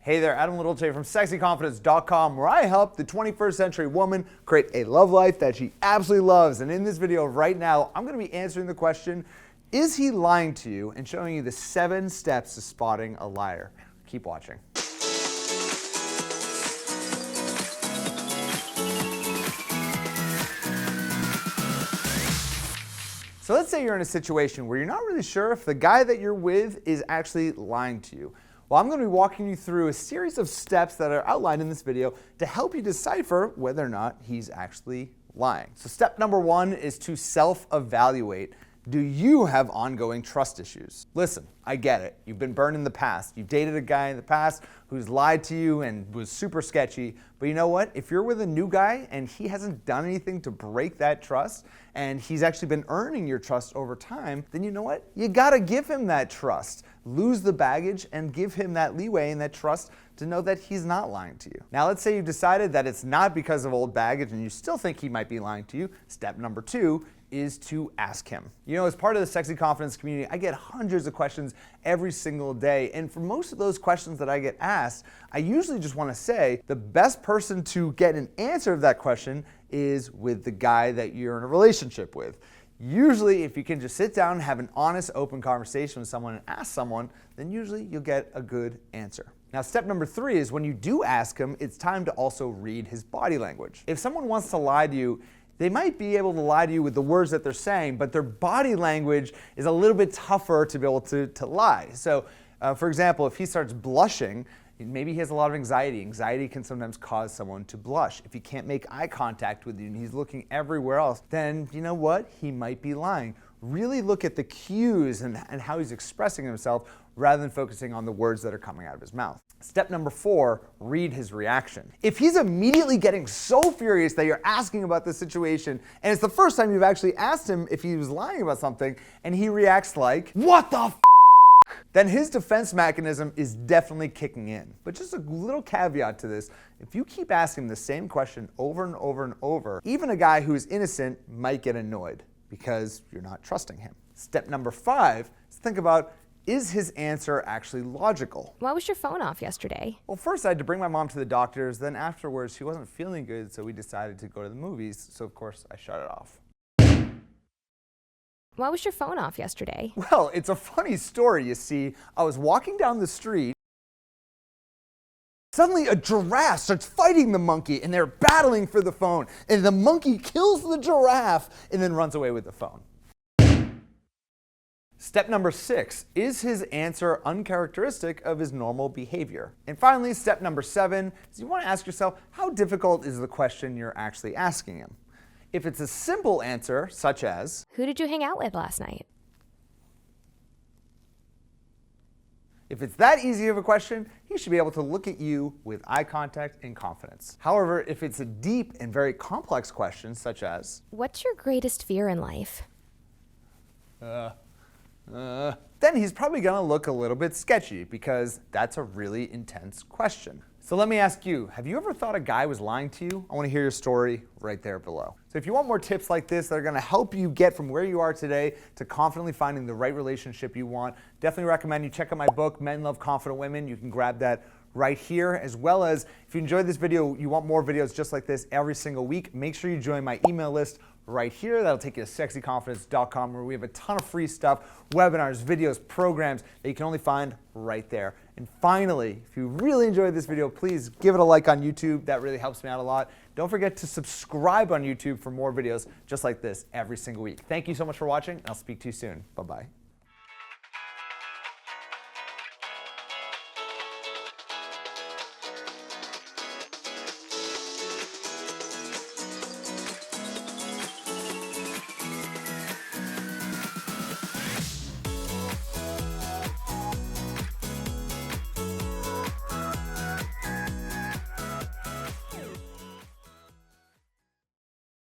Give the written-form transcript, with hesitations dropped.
Hey there, Adam Littlejohn from sexyconfidence.com, where I help the 21st century woman create a love life that she absolutely loves. And in this video right now, I'm going to be answering the question, is he lying to you? And showing you the 7 steps to spotting a liar. Keep watching. So let's say you're in a situation where you're not really sure if the guy that you're with is actually lying to you. Well, I'm going to be walking you through a series of steps that are outlined in this video to help you decipher whether or not he's actually lying. So step number 1 is to self-evaluate. Do you have ongoing trust issues? Listen, I get it. You've been burned in the past. You've dated a guy in the past who's lied to you and was super sketchy. But you know what? If you're with a new guy and he hasn't done anything to break that trust, and he's actually been earning your trust over time, then you know what? You gotta give him that trust. Lose the baggage and give him that leeway and that trust to know that he's not lying to you. Now let's say you've decided that it's not because of old baggage and you still think he might be lying to you. Step number 2 is to ask him. You know, as part of the Sexy Confidence community, I get hundreds of questions every single day. And for most of those questions that I get asked, I usually just want to say the best person to get an answer of that question is with the guy that you're in a relationship with. Usually, if you can just sit down and have an honest, open conversation with someone and ask someone, then usually you'll get a good answer. Now, step number 3 is when you do ask him, it's time to also read his body language. If someone wants to lie to you, they might be able to lie to you with the words that they're saying, but their body language is a little bit tougher to be able to lie. So, for example, if he starts blushing, maybe he has a lot of anxiety. Anxiety can sometimes cause someone to blush. If he can't make eye contact with you and he's looking everywhere else, then you know what? He might be lying. Really look at the cues and how he's expressing himself rather than focusing on the words that are coming out of his mouth. Step number 4, read his reaction. If he's immediately getting so furious that you're asking about the situation, and it's the first time you've actually asked him if he was lying about something, and he reacts like, "What the f***?" then his defense mechanism is definitely kicking in. But just a little caveat to this, if you keep asking the same question over and over and over, even a guy who is innocent might get annoyed because you're not trusting him. Step number 5 is think about, is his answer actually logical? Why was your phone off yesterday? Well, first I had to bring my mom to the doctor's, then afterwards she wasn't feeling good, so we decided to go to the movies, so of course I shut it off. Why was your phone off yesterday? Well, it's a funny story, you see. I was walking down the street. Suddenly a giraffe starts fighting the monkey and they're battling for the phone. And the monkey kills the giraffe and then runs away with the phone. Step number 6, is his answer uncharacteristic of his normal behavior? And finally, step number 7 is you want to ask yourself, how difficult is the question you're actually asking him? If it's a simple answer, such as, who did you hang out with last night? If it's that easy of a question, he should be able to look at you with eye contact and confidence. However, if it's a deep and very complex question, such as, what's your greatest fear in life? Then he's probably gonna look a little bit sketchy because that's a really intense question. So let me ask you, have you ever thought a guy was lying to you? I wanna hear your story right there below. So if you want more tips like this that are gonna help you get from where you are today to confidently finding the right relationship you want, definitely recommend you check out my book, Men Love Confident Women. You can grab that right here, as well as if you enjoyed this video, you want more videos just like this every single week, make sure you join my email list right here. That'll take you to sexyconfidence.com, where we have a ton of free stuff, webinars, videos, programs that you can only find right there. And finally, if you really enjoyed this video, please give it a like on YouTube. That really helps me out a lot. Don't forget to subscribe on YouTube for more videos just like this every single week. Thank you so much for watching. I'll speak to you soon. Bye-bye.